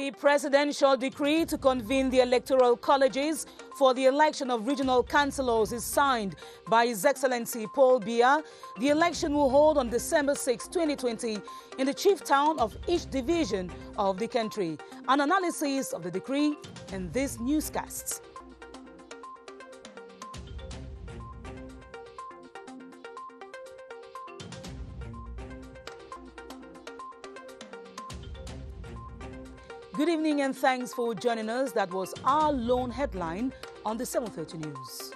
The presidential decree to convene the electoral colleges for the election of regional councillors is signed by His Excellency Paul Biya. The election will hold on December 6, 2020 in the chief town of each division of the country. An analysis of the decree in this newscast. Good evening and thanks for joining us. That was our lone headline on the 7:30 News.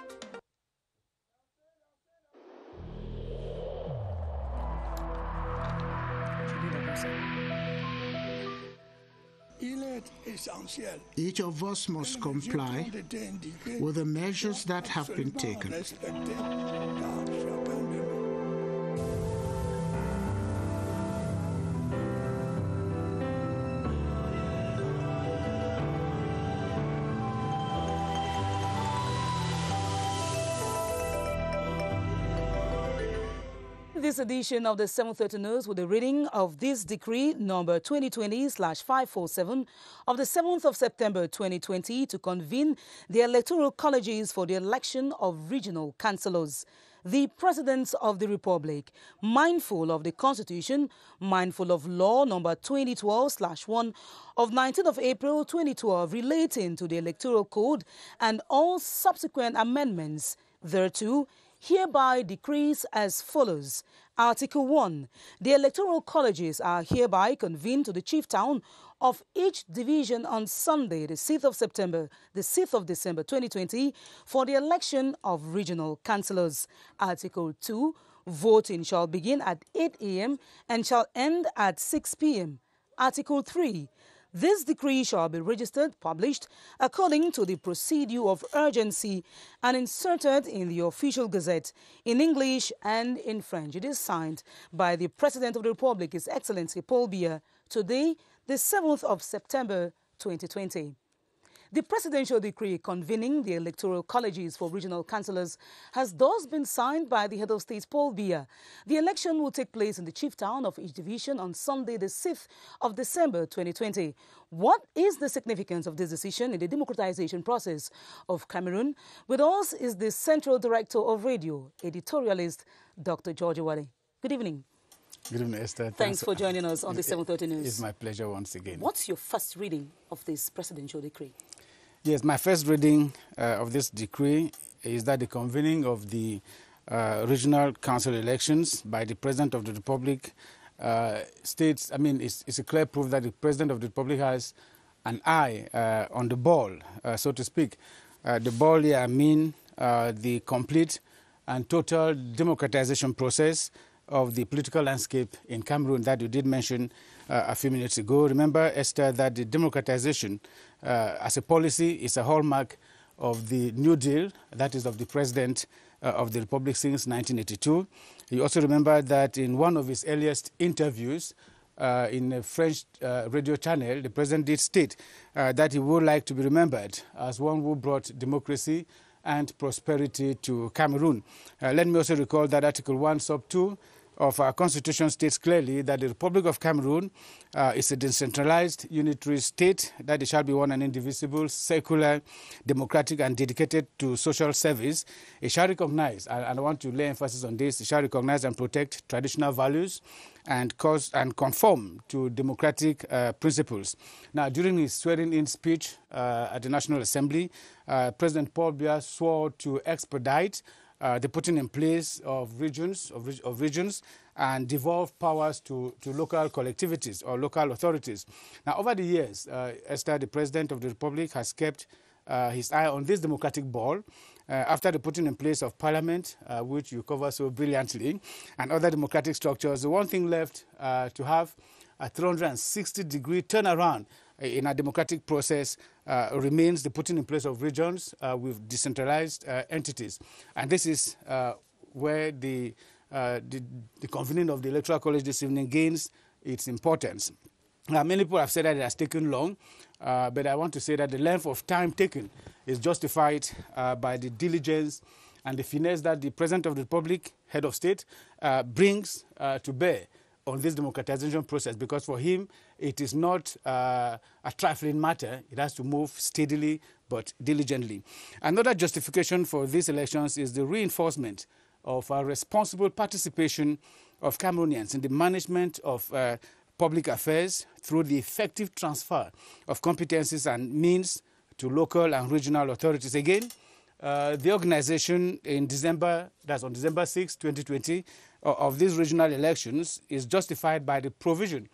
Each of us must comply with the measures that have been taken. This edition of the 7:30 News with the reading of this decree number 2020/547 of the 7th of September 2020 to convene the electoral colleges for the election of regional councillors. The President of the Republic, mindful of the Constitution, mindful of law number 2012/1 of 19th of April 2012 relating to the Electoral Code and all subsequent amendments thereto, hereby decrees as follows. Article 1. The electoral colleges are hereby convened to the chief town of each division on Sunday, the 6th of December 2020 for the election of regional councillors. Article 2. Voting shall begin at 8 a.m. and shall end at 6 p.m. Article 3. This decree shall be registered, published according to the procedure of urgency and inserted in the official gazette in English and in French. It is signed by the President of the Republic, His Excellency Paul Biya, today, the 7th of September 2020. The presidential decree convening the electoral colleges for regional councillors has thus been signed by the head of state, Paul Biya. The election will take place in the chief town of each division on Sunday, the 6th of December 2020. What is the significance of this decision in the democratization process of Cameroon? With us is the Central Director of Radio, editorialist, Dr. George Wale. Good evening. Good evening, Esther. Thanks for joining us on the 7:30 News. It's my pleasure once again. What's your first reading of this presidential decree? Yes, my first reading of this decree is that the convening of the regional council elections by the President of the Republic states, it's a clear proof that the President of the Republic has an eye on the ball, so to speak. The ball here, the complete and total democratization process of the political landscape in Cameroon that you did mention a few minutes ago. Remember, Esther, that the democratization as a policy is a hallmark of the New Deal, that is of the President of the Republic since 1982. You also remember that in one of his earliest interviews in a French radio channel, the President did state that he would like to be remembered as one who brought democracy and prosperity to Cameroon. Let me also recall that Article 1, Sub 2 of our Constitution states clearly that the Republic of Cameroon is a decentralized unitary state, that it shall be one and indivisible, secular, democratic, and dedicated to social service. It shall recognize, and I want to lay emphasis on this, it shall recognize and protect traditional values and conform to democratic principles. Now, during his swearing-in speech at the National Assembly, President Paul Biya swore to expedite the putting in place of regions and devolve powers to local collectivities or local authorities. Now, over the years, Esther, the President of the Republic, has kept his eye on this democratic ball after the putting in place of Parliament, which you cover so brilliantly, and other democratic structures. The one thing left to have a 360-degree turnaround in a democratic process remains the putting in place of regions with decentralized entities. And this is where the convening of the Electoral College this evening gains its importance. Many people have said that it has taken long, but I want to say that the length of time taken is justified by the diligence and the finesse that the President of the Republic, head of state, brings to bear on this democratization process, because for him, it is not a trifling matter. It has to move steadily but diligently. Another justification for these elections is the reinforcement of a responsible participation of Cameroonians in the management of public affairs through the effective transfer of competencies and means to local and regional authorities. Again, the organization in December, that's on December 6, 2020, of these regional elections is justified by the provision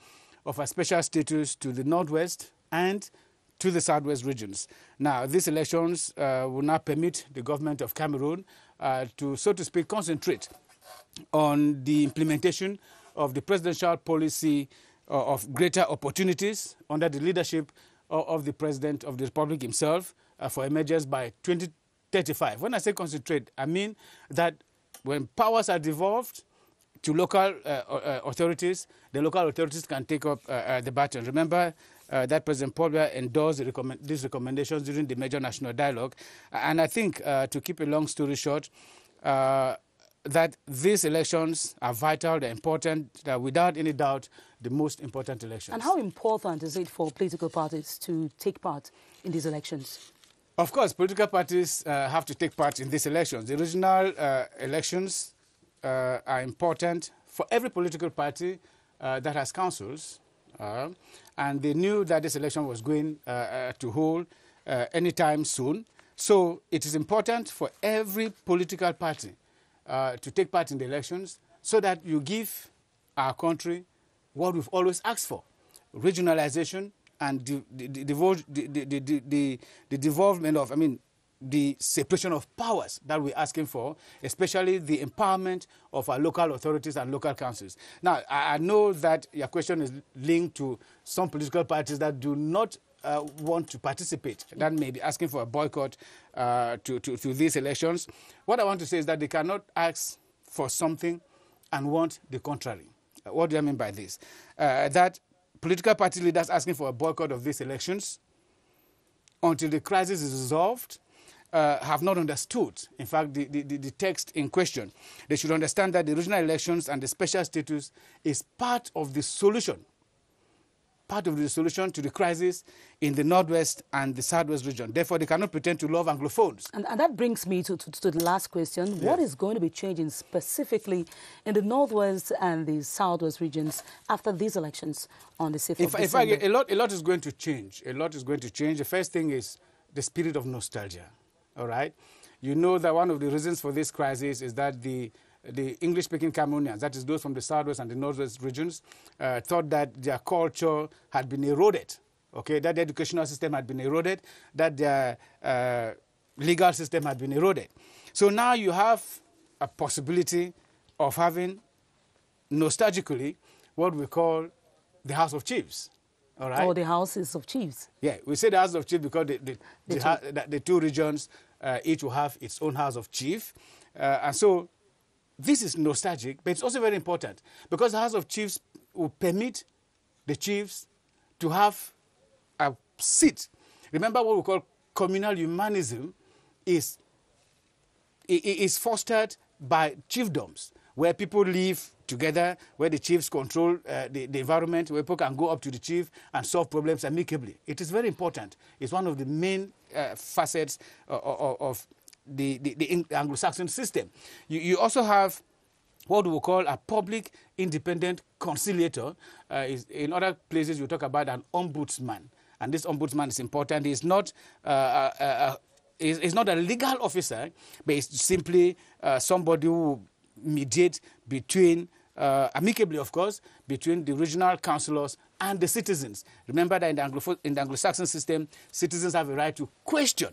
of a special status to the Northwest and to the Southwest regions. Now, these elections will now permit the government of Cameroon to, so to speak, concentrate on the implementation of the presidential policy of greater opportunities under the leadership of the President of the Republic himself for emergence by 2035. When I say concentrate, I mean that when powers are devolved to local authorities, the local authorities can take up the baton. Remember that President Paul Biya endorsed these recommendations during the major national dialogue. And I think, to keep a long story short, that these elections are vital, they're important, without any doubt, the most important elections. And how important is it for political parties to take part in these elections? Of course, political parties have to take part in these elections. The regional elections are important for every political party that has councils, and they knew that this election was going to hold anytime soon. So it is important for every political party to take part in the elections so that you give our country what we've always asked for: regionalization and the devolvement of, the separation of powers that we're asking for, especially the empowerment of our local authorities and local councils. Now, I know that your question is linked to some political parties that do not want to participate, that may be asking for a boycott to these elections. What I want to say is that they cannot ask for something and want the contrary. What do I mean by this? That political party leaders asking for a boycott of these elections until the crisis is resolved have not understood, in fact, the text in question. They should understand that the regional elections and the special status is part of the solution to the crisis in the Northwest and the Southwest region. Therefore, they cannot pretend to love Anglophones. And that brings me to the last question. Yes. What is going to be changing specifically in the Northwest and the Southwest regions after these elections on the 6th of December? A lot is going to change. A lot is going to change. The first thing is the spirit of nostalgia. All right? You know that one of the reasons for this crisis is that the English-speaking Cameroonians, that is those from the Southwest and the Northwest regions, thought that their culture had been eroded, okay, that the educational system had been eroded, that their legal system had been eroded. So now you have a possibility of having, nostalgically, what we call the House of Chiefs. All right? Or the Houses of Chiefs. Yeah, we say the House of Chiefs because the two regions each will have its own House of Chief. And so this is nostalgic, but it's also very important because the House of Chiefs will permit the chiefs to have a seat. Remember what we call communal humanism is fostered by chiefdoms, where people live together, where the chiefs control the environment, where people can go up to the chief and solve problems amicably. It is very important. It's one of the main facets of the Anglo-Saxon system. You also have what we call a public independent conciliator. In other places, you talk about an ombudsman. And this ombudsman is important. He's not a legal officer, but it's simply somebody who mediates between, amicably of course, between the regional councillors and the citizens. Remember that in the Anglo-Saxon system, citizens have a right to question.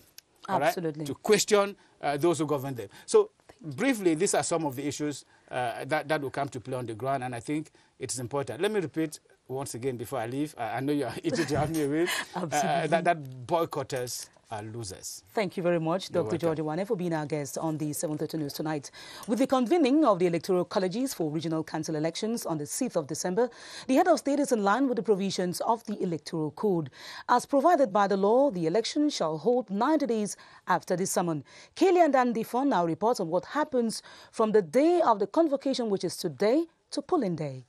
Absolutely. Right? To question those who govern them. So briefly, these are some of the issues that will come to play on the ground, and I think it's important. Let me repeat once again before I leave. I know you're eager to have me with that boycotters are losers. Thank you very much, Dr. George Iwane, for being our guest on the 7:30 News tonight. With the convening of the electoral colleges for regional council elections on the 6th of December, the head of state is in line with the provisions of the Electoral Code. As provided by the law, the election shall hold 90 days after the summon. Kaylee and Difon now reports on what happens from the day of the convocation, which is today, to polling day.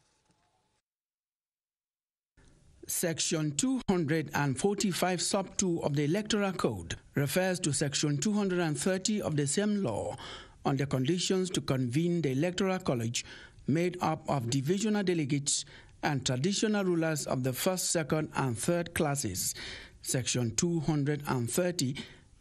Section 245 sub 2 of the Electoral Code refers to Section 230 of the same law on the conditions to convene the Electoral College made up of divisional delegates and traditional rulers of the first, second, and third classes. Section 230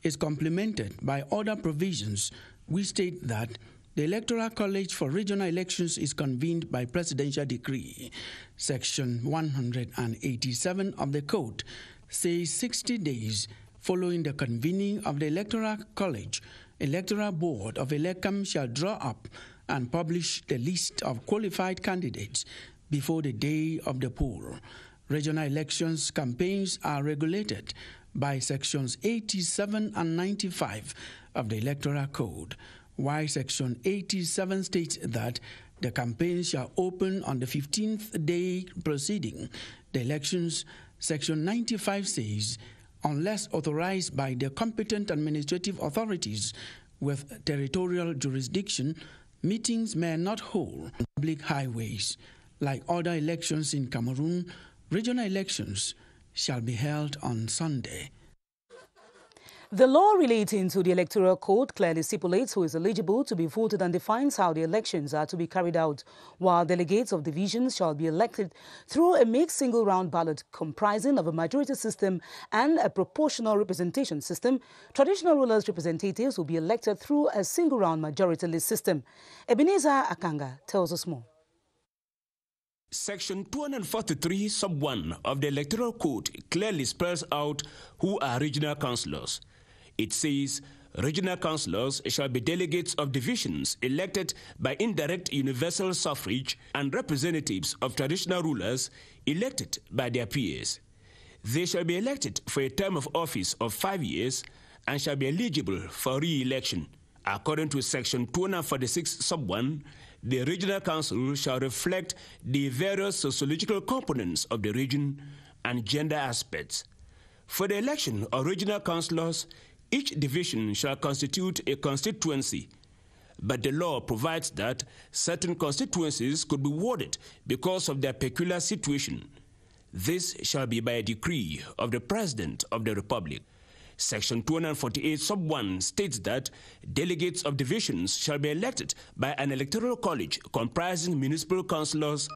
is complemented by other provisions which state that the Electoral College for regional elections is convened by presidential decree. Section 187 of the Code says 60 days following the convening of the Electoral College, Electoral Board of Elecam shall draw up and publish the list of qualified candidates before the day of the poll. Regional elections campaigns are regulated by Sections 87 and 95 of the Electoral Code, while Section 87 states that the campaign shall open on the 15th day preceding the elections. Section 95 says, unless authorized by the competent administrative authorities with territorial jurisdiction, meetings may not hold on public highways. Like other elections in Cameroon, regional elections shall be held on Sunday. The law relating to the Electoral Code clearly stipulates who is eligible to be voted and defines how the elections are to be carried out, while delegates of divisions shall be elected through a mixed single-round ballot comprising of a majority system and a proportional representation system. Traditional rulers' representatives will be elected through a single-round majority list system. Ebenezer Akanga tells us more. Section 243 sub 1 of the Electoral Code clearly spells out who are regional councillors. It says regional councillors shall be delegates of divisions elected by indirect universal suffrage and representatives of traditional rulers elected by their peers. They shall be elected for a term of office of 5 years and shall be eligible for re-election. According to Section 246 sub 1, the regional council shall reflect the various sociological components of the region and gender aspects. For the election of regional councillors, each division shall constitute a constituency, but the law provides that certain constituencies could be warded because of their peculiar situation. This shall be by a decree of the President of the Republic. Section 248 sub 1 states that delegates of divisions shall be elected by an electoral college comprising municipal councillors,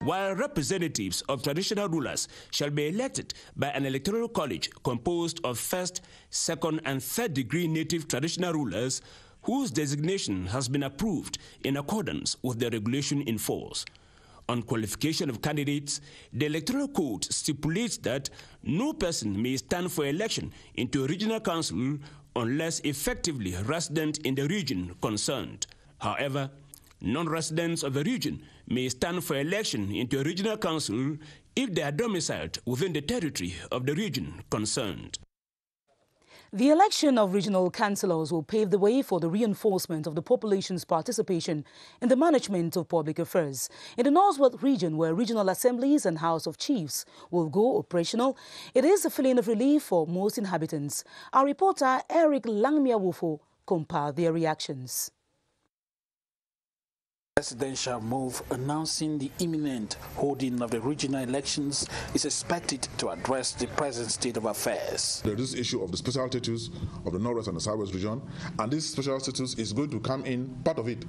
while representatives of traditional rulers shall be elected by an electoral college composed of first, second, and third degree native traditional rulers whose designation has been approved in accordance with the regulation in force. On qualification of candidates, the Electoral Code stipulates that no person may stand for election into a regional council unless effectively resident in the region concerned. However, non-residents of a region may stand for election into a regional council if they are domiciled within the territory of the region concerned. The election of regional councillors will pave the way for the reinforcement of the population's participation in the management of public affairs. In the Northwest region, where regional assemblies and House of Chiefs will go operational, it is a feeling of relief for most inhabitants. Our reporter Eric Langmia-Wufo compiled their reactions. Presidential move announcing the imminent holding of the regional elections is expected to address the present state of affairs. There is this issue of the special status of the Northwest and the Southwest region, and this special status is going to come in, part of it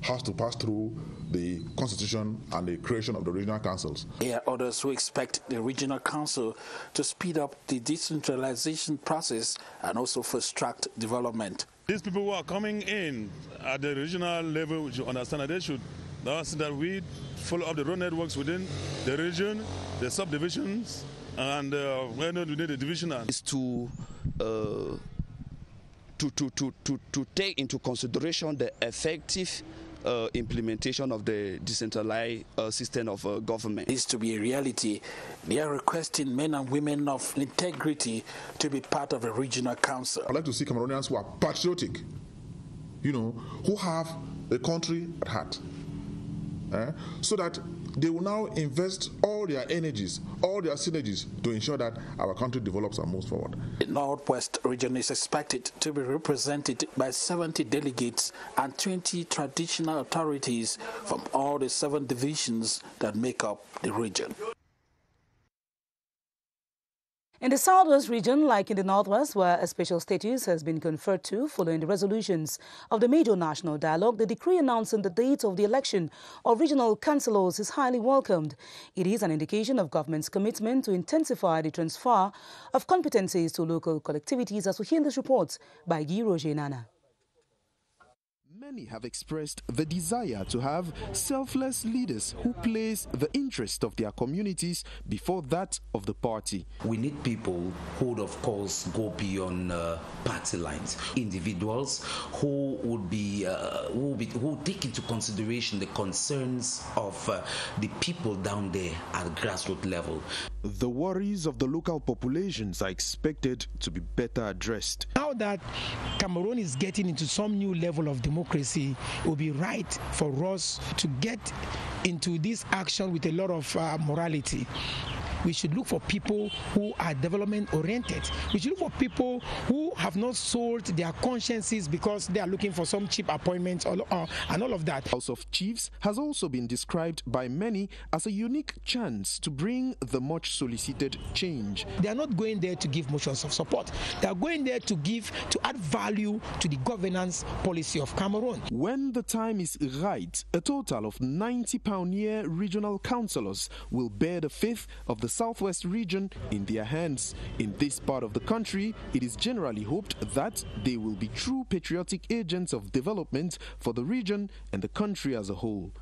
has to pass through the constitution and the creation of the regional councils. There are others who expect the regional council to speed up the decentralization process and also fast-track development. These people who are coming in at the regional level, which you understand that they should that we follow up the road networks within the region, the subdivisions, and within the division. Is to take into consideration the effective implementation of the decentralized system of government. This to be a reality. They are requesting men and women of integrity to be part of a regional council. I'd like to see Cameroonians who are patriotic, who have the country at heart, so that they will now invest all their energies, all their synergies to ensure that our country develops and moves forward. The Northwest region is expected to be represented by 70 delegates and 20 traditional authorities from all the 7 divisions that make up the region. In the southwest region, like in the northwest, where a special status has been conferred to following the resolutions of the major national dialogue, the decree announcing the date of the election of regional councillors is highly welcomed. It is an indication of government's commitment to intensify the transfer of competencies to local collectivities, as we hear in this report by Guy Roger Nana. Many have expressed the desire to have selfless leaders who place the interest of their communities before that of the party. We need people who would, of course, go beyond party lines. Individuals who would who take into consideration the concerns of the people down there at grassroots level. The worries of the local populations are expected to be better addressed. Now that Cameroon is getting into some new level of democracy, it will be right for us to get into this action with a lot of morality. We should look for people who are development oriented. We should look for people who have not sold their consciences because they are looking for some cheap appointments and all of that. House of Chiefs has also been described by many as a unique chance to bring the much solicited change. They are not going there to give motions of support. They are going there to add value to the governance policy of Cameroon. When the time is right, a total of 90 pioneer regional councillors will bear the faith of the southwest region in their hands. In this part of the country, it is generally hoped that they will be true patriotic agents of development for the region and the country as a whole.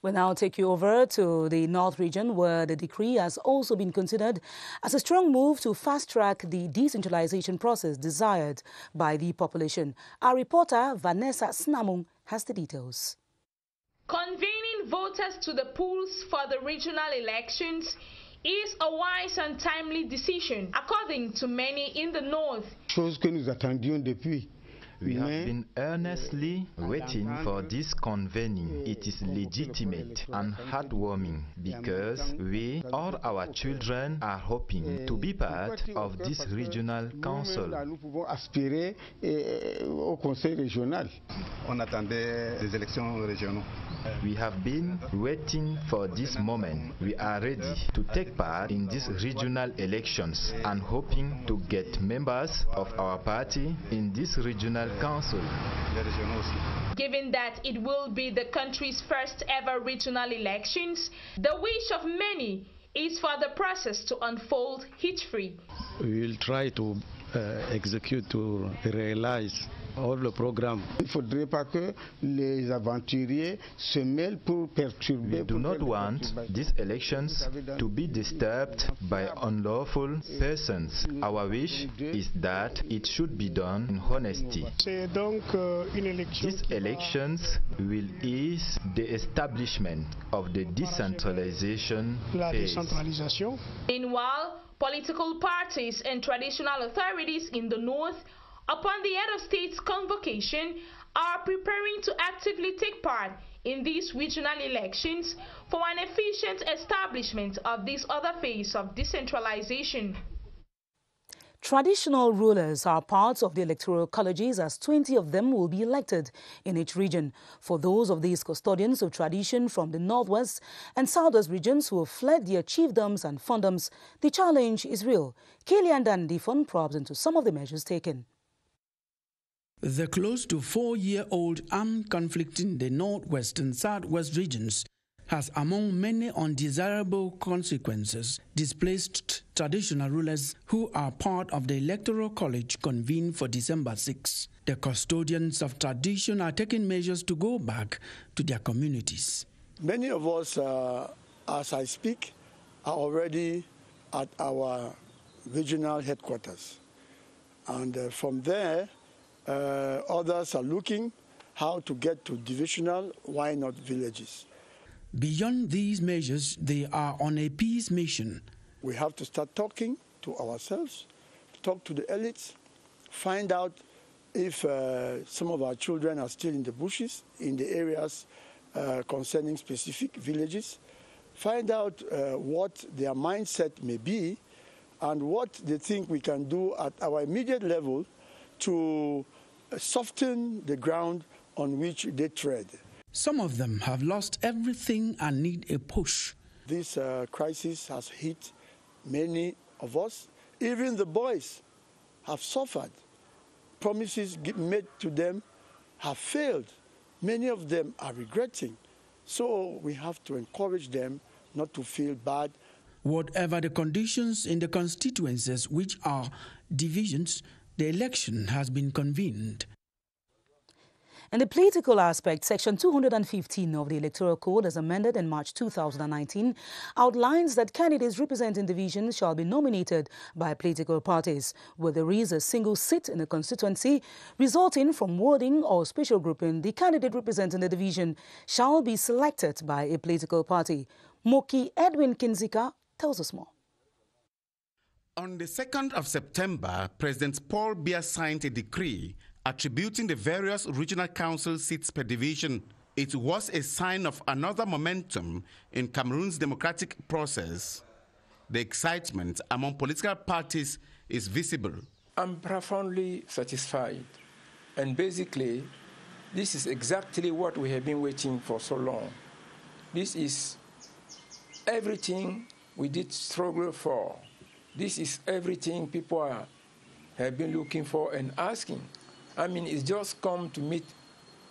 We'll now take you over to the North region, where the decree has also been considered as a strong move to fast-track the decentralization process desired by the population. Our reporter, Vanessa Snamung, has the details. Convening voters to the polls for the regional elections is a wise and timely decision, according to many in the North. We have been earnestly waiting for this convening. It is legitimate and heartwarming because we, all our children, are hoping to be part of this regional council. We have been waiting for this moment. We are ready to take part in these regional elections and hoping to get members of our party in this regional council. Given that it will be the country's first ever regional elections, the wish of many is for the process to unfold hitch-free. We will try to execute, to realize all le programme. Il ne faudrait pas que les aventuriers se mêlent pour perturber. We do not want these elections to be disturbed by unlawful persons. Our wish is that it should be done in honesty. These elections will ease the establishment of the decentralization phase. Meanwhile, political parties and traditional authorities in the North, upon the head of state's convocation, are preparing to actively take part in these regional elections for an efficient establishment of this other phase of decentralization. Traditional rulers are part of the electoral colleges, as 20 of them will be elected in each region. For those of these custodians of tradition from the northwest and southwest regions who have fled their chiefdoms and fondoms, the challenge is real. Kalian Dandifon probes into some of the measures taken. The close to 4-year-old armed conflict in the northwest and southwest regions has, among many undesirable consequences, displaced traditional rulers who are part of the Electoral College convened for December 6. The custodians of tradition are taking measures to go back to their communities. Many of us, as I speak, are already at our regional headquarters. And from there, others are looking how to get to divisional, why not villages. Beyond these measures, they are on a peace mission. We have to start talking to ourselves, talk to the elites, find out if some of our children are still in the bushes, in the areas concerning specific villages, find out what their mindset may be and what they think we can do at our immediate level to soften the ground on which they tread. Some of them have lost everything and need a push. This crisis has hit many of us, Even the boys have suffered. Promises made to them have failed. Many of them are regretting. So we have to encourage them not to feel bad. Whatever the conditions in the constituencies which are divisions, the election has been convened. In the political aspect, Section 215 of the Electoral Code, as amended in March 2019, outlines that candidates representing divisions shall be nominated by political parties, where there is a single seat in a constituency resulting from warding or special grouping. The candidate representing the division shall be selected by a political party. Moki Edwin Kinzika tells us more. On the 2nd of September, President Paul Biya signed a decree attributing the various regional council seats per division. It was a sign of another momentum in Cameroon's democratic process. The excitement among political parties is visible. I'm profoundly satisfied. And basically, this is exactly what we have been waiting for so long. This is everything we did struggle for. This is everything people have been looking for and asking. I mean, it's just come to meet,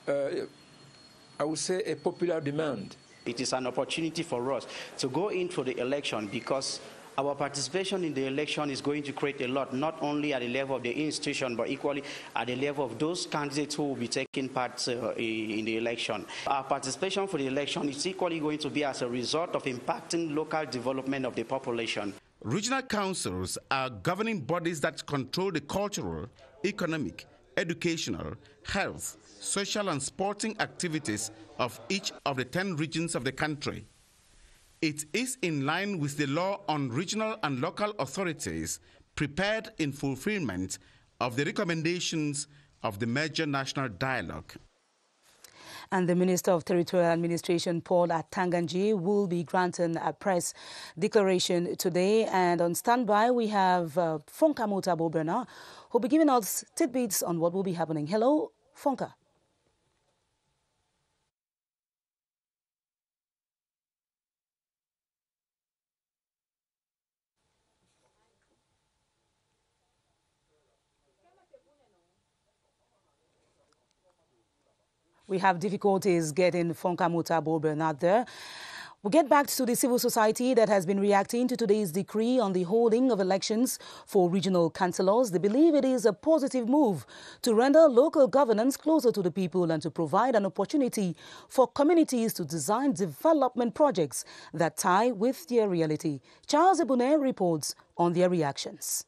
I would say, a popular demand. It is an opportunity for us to go in for the election because our participation in the election is going to create a lot, not only at the level of the institution, but equally at the level of those candidates who will be taking part in the election. Our participation for the election is equally going to be as a result of impacting local development of the population. Regional councils are governing bodies that control the cultural, economic, educational, health, social and sporting activities of each of the 10 regions of the country. It is in line with the law on regional and local authorities prepared in fulfillment of the recommendations of the major national dialogue. And the Minister of Territorial Administration, Paul Atanganji, will be granting a press declaration today. And on standby, we have Fonka Motabo Bernard, who will be giving us tidbits on what will be happening. Hello, Fonka. We have difficulties getting Fonka Motabo Bernard there. We'll get back to the civil society that has been reacting to today's decree on the holding of elections for regional councillors. They believe it is a positive move to render local governance closer to the people and to provide an opportunity for communities to design development projects that tie with their reality. Charles Ebune reports on their reactions.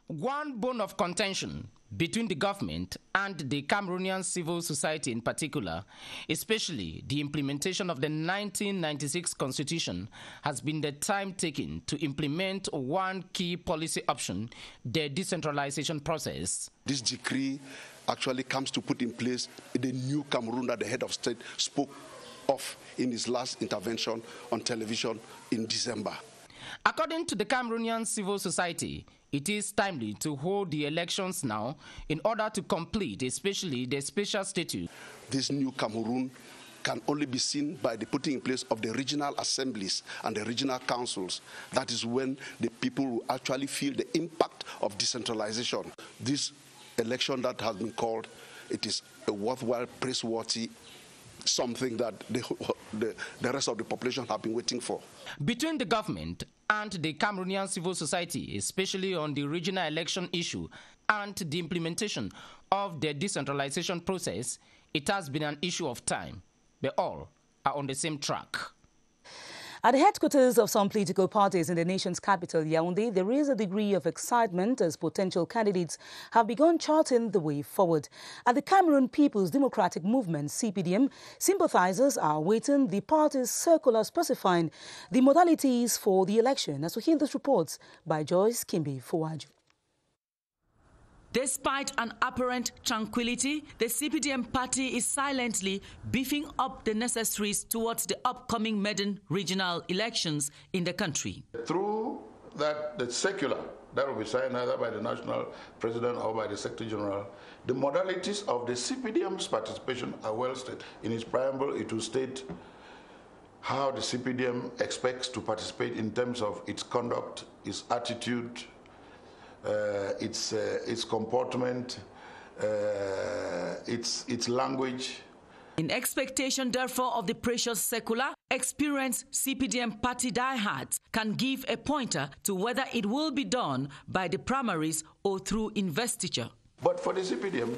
One bone of contention between the government and the Cameroonian civil society in particular, especially the implementation of the 1996 constitution, has been the time taken to implement one key policy option, the decentralization process. This decree actually comes to put in place the new Cameroon that the head of state spoke of in his last intervention on television in December. According to the Cameroonian civil society, it is timely to hold the elections now in order to complete, especially the special status. This new Cameroon can only be seen by the putting in place of the regional assemblies and the regional councils. That is when the people will actually feel the impact of decentralization. This election that has been called, it is a worthwhile, praiseworthy, something that the rest of the population have been waiting for. Between the government and the Cameroonian civil society, especially on the regional election issue and the implementation of the decentralization process, it has been an issue of time. But all are on the same track. At the headquarters of some political parties in the nation's capital, Yaoundé, there is a degree of excitement as potential candidates have begun charting the way forward. At the Cameroon People's Democratic Movement, CPDM, sympathizers are awaiting the party's circular specifying the modalities for the election. As we hear this report by Joyce Kimbi Fuwaju. Despite an apparent tranquility, the CPDM party is silently beefing up the necessaries towards the upcoming maiden regional elections in the country. Through that, the circular that will be signed either by the national president or by the secretary general, the modalities of the CPDM's participation are well stated. In its preamble, it will state how the CPDM expects to participate in terms of its conduct, its attitude, its comportment, its language. In expectation, therefore, of the precious circular, experienced CPDM party diehards can give a pointer to whether it will be done by the primaries or through investiture. But for the CPDM,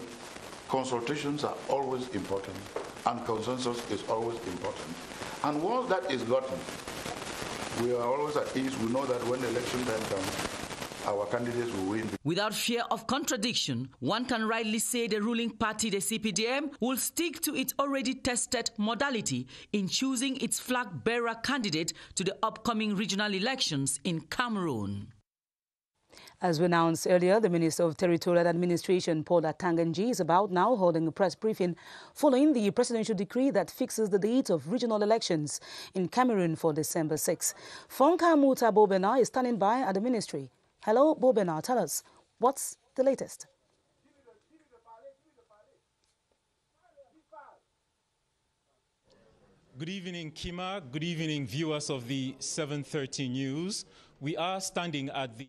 consultations are always important, and consensus is always important. And once that is gotten, we are always at ease. We know that when the election time comes, our candidates will win. Without fear of contradiction, one can rightly say the ruling party, the CPDM, will stick to its already tested modality in choosing its flag-bearer candidate to the upcoming regional elections in Cameroon. As we announced earlier, the Minister of Territorial Administration, Paul Atanganji, is about now holding a press briefing following the presidential decree that fixes the date of regional elections in Cameroon for December 6. Fonka Muta Bobena is standing by at the ministry. Hello, Bobena, tell us, what's the latest? Good evening, Kima. Good evening, viewers of the 7:30 News. We are standing at the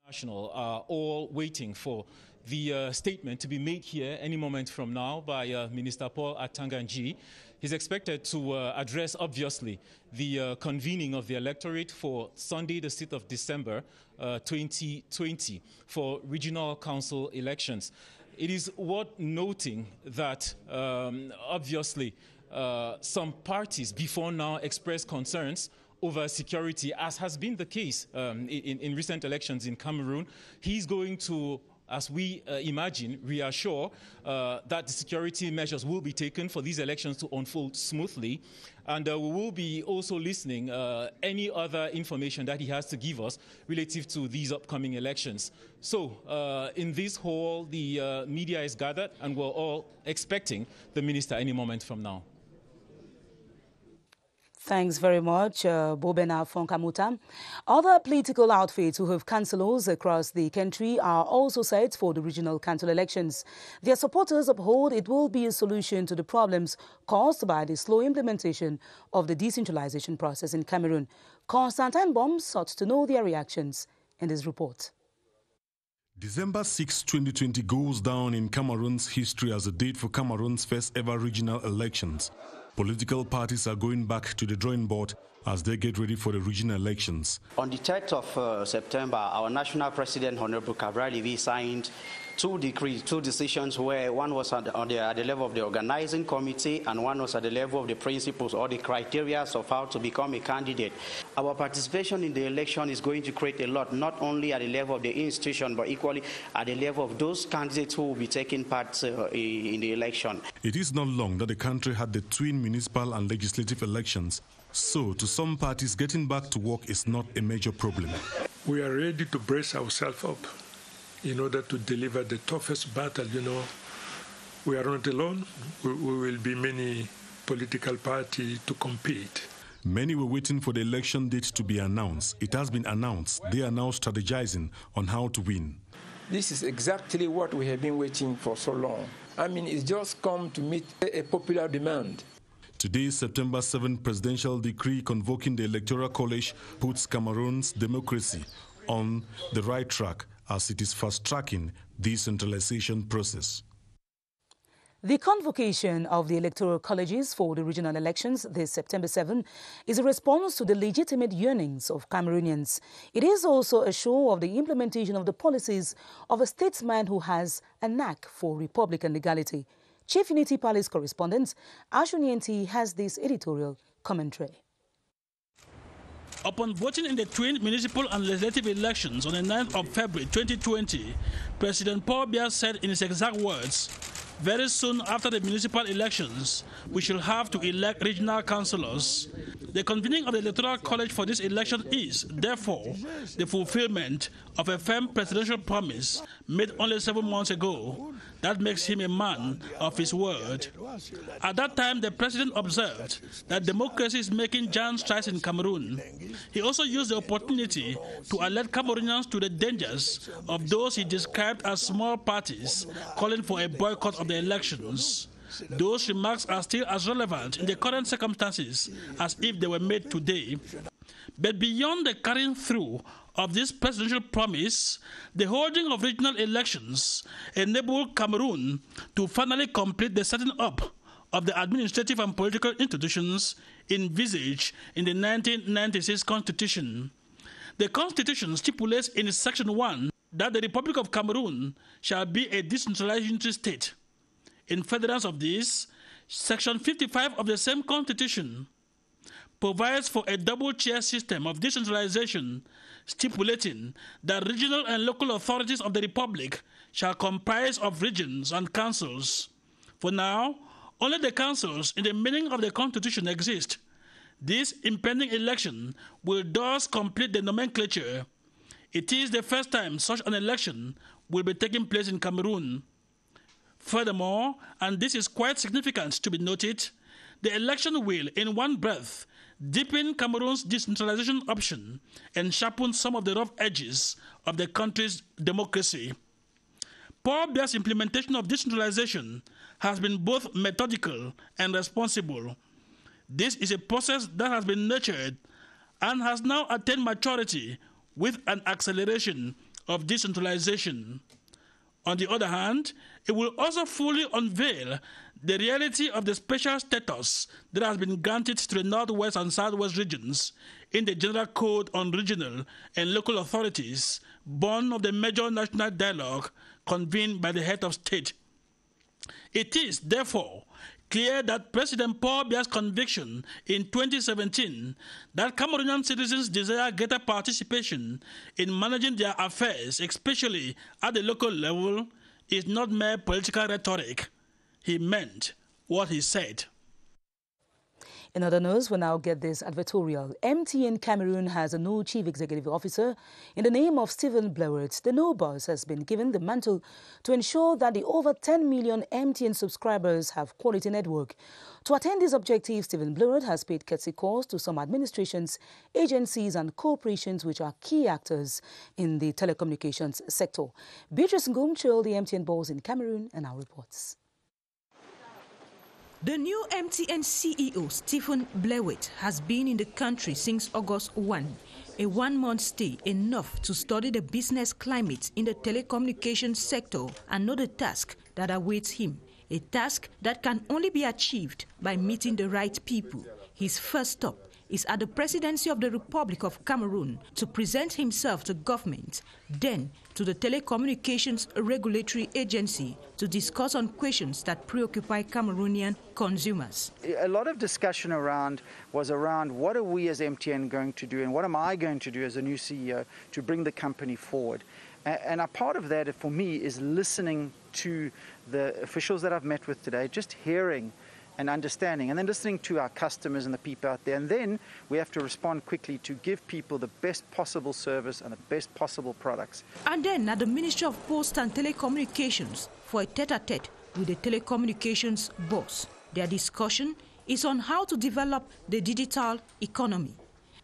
National, all waiting for the statement to be made here any moment from now by Minister Paul Atanganji. He's expected to address, obviously, the convening of the electorate for Sunday, the 6th of December, 2020, for regional council elections. It is worth noting that, obviously, some parties before now expressed concerns over security, as has been the case in recent elections in Cameroon. He's going to, as we imagine, reassure that the security measures will be taken for these elections to unfold smoothly. And we will be also listening any other information that he has to give us relative to these upcoming elections. So in this hall, the media is gathered, and we're all expecting the minister any moment from now. Thanks very much, Bobena Fonkamuta. Other political outfits who have councillors across the country are also set for the regional council elections. Their supporters uphold it will be a solution to the problems caused by the slow implementation of the decentralization process in Cameroon. Constantine Bomb sought to know their reactions in this report. December 6, 2020 goes down in Cameroon's history as a date for Cameroon's first ever regional elections. Political parties are going back to the drawing board as they get ready for the regional elections. On the 3rd of September, our national president, Honorable Cabral Levy, signed two decisions where one was at the level of the organizing committee and one was at the level of the principles or the criteria of how to become a candidate. Our participation in the election is going to create a lot, not only at the level of the institution, but equally at the level of those candidates who will be taking part in the election. It is not long that the country had the twin municipal and legislative elections. So, to some parties, getting back to work is not a major problem. We are ready to brace ourselves up in order to deliver the toughest battle. You know, we are not alone. We will be many political parties to compete. Many were waiting for the election date to be announced. It has been announced. They are now strategizing on how to win. This is exactly what we have been waiting for so long. I mean, it's just come to meet a popular demand. Today's September 7 presidential decree convoking the Electoral College puts Cameroon's democracy on the right track as it is fast-tracking the decentralization process. The convocation of the electoral colleges for the regional elections this September 7 is a response to the legitimate yearnings of Cameroonians. It is also a show of the implementation of the policies of a statesman who has a knack for Republican legality. Chief Unity Palace correspondent Ashunienti has this editorial commentary. Upon voting in the twin municipal and legislative elections on the 9th of February 2020, President Paul Biya said in his exact words, "Very soon after the municipal elections, we shall have to elect regional councillors. The convening of the Electoral College for this election is, therefore, the fulfillment of a firm presidential promise made only 7 months ago That makes him a man of his word. At that time, the president observed that democracy is making giant strides in Cameroon. He also used the opportunity to alert Cameroonians to the dangers of those he described as small parties calling for a boycott of the elections. Those remarks are still as relevant in the current circumstances as if they were made today. But beyond the carrying through of this presidential promise, the holding of regional elections enabled Cameroon to finally complete the setting up of the administrative and political institutions envisaged in the 1996 Constitution. The Constitution stipulates in Section 1 that the Republic of Cameroon shall be a decentralized unitary state. In furtherance of this, Section 55 of the same Constitution provides for a double-chair system of decentralization, stipulating that regional and local authorities of the Republic shall comprise of regions and councils. For now, only the councils in the meaning of the Constitution exist. This impending election will thus complete the nomenclature. It is the first time such an election will be taking place in Cameroon. Furthermore, and this is quite significant to be noted, the election will, in one breath, deepen Cameroon's decentralization option and sharpen some of the rough edges of the country's democracy. Paul Biya's implementation of decentralization has been both methodical and responsible. This is a process that has been nurtured and has now attained maturity with an acceleration of decentralization. On the other hand, it will also fully unveil the reality of the special status that has been granted to the Northwest and Southwest regions in the General Code on Regional and Local Authorities, born of the major national dialogue convened by the head of state. It is, therefore, clear that President Paul Biya's conviction in 2017 that Cameroonian citizens desire greater participation in managing their affairs, especially at the local level, is not mere political rhetoric. He meant what he said. In other news, we now get this advertorial. MTN Cameroon has a new chief executive officer. In the name of Stephen Blewett, the new boss has been given the mantle to ensure that the over 10 million MTN subscribers have quality network. To attain this objective, Stephen Blewett has paid courtesy calls to some administrations, agencies and corporations which are key actors in the telecommunications sector. Beatrice Ngumchil, the MTN boss in Cameroon, and our reports. The new MTN CEO, Stephen Blewett, has been in the country since August 1, a one-month stay enough to study the business climate in the telecommunications sector and know the task that awaits him, a task that can only be achieved by meeting the right people. His first stop is at the Presidency of the Republic of Cameroon to present himself to government, then to the Telecommunications Regulatory Agency to discuss on questions that preoccupy Cameroonian consumers. A lot of discussion was around what are we as MTN going to do and what am I going to do as a new CEO to bring the company forward. And a part of that for me is listening to the officials that I've met with today, just hearing and understanding, and then listening to our customers and the people out there. And then we have to respond quickly to give people the best possible service and the best possible products. And then at the Ministry of Post and Telecommunications for a tete-a-tete with the telecommunications boss. Their discussion is on how to develop the digital economy.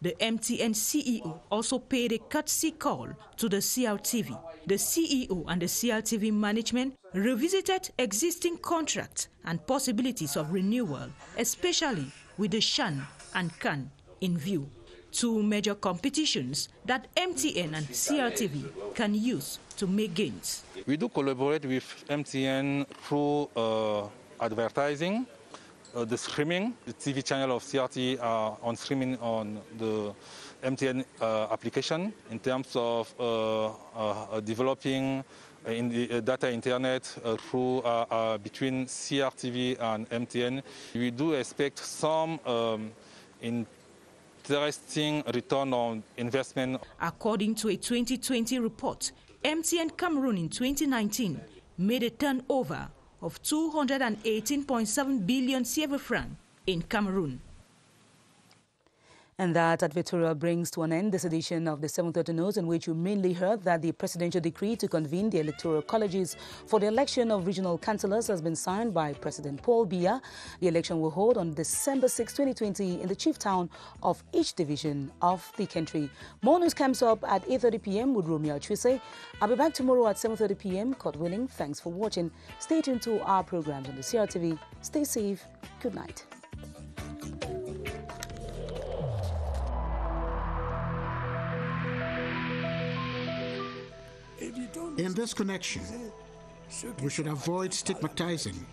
The MTN CEO also paid a courtesy call to the CRTV. The CEO and the CRTV management revisited existing contracts and possibilities of renewal, especially with the Shan and Can in view. Two major competitions that MTN and CRTV can use to make gains. We do collaborate with MTN through advertising. The streaming, the TV channel of CRT are on streaming on the MTN application in terms of developing in the data internet through between CRTV and MTN. We do expect some interesting return on investment. According to a 2020 report, MTN Cameroon in 2019 made a turnover of 218.7 billion CFA francs in Cameroon. And that advertorial brings to an end this edition of the 7:30 News, in which you mainly heard that the presidential decree to convene the electoral colleges for the election of regional councillors has been signed by President Paul Biya. The election will hold on December 6, 2020 in the chief town of each division of the country. More news comes up at 8:30 p.m. with Romeo Chuse. I'll be back tomorrow at 7:30 p.m. God willing. Thanks for watching. Stay tuned to our programs on the CRTV. Stay safe. Good night. In this connection, we should avoid stigmatizing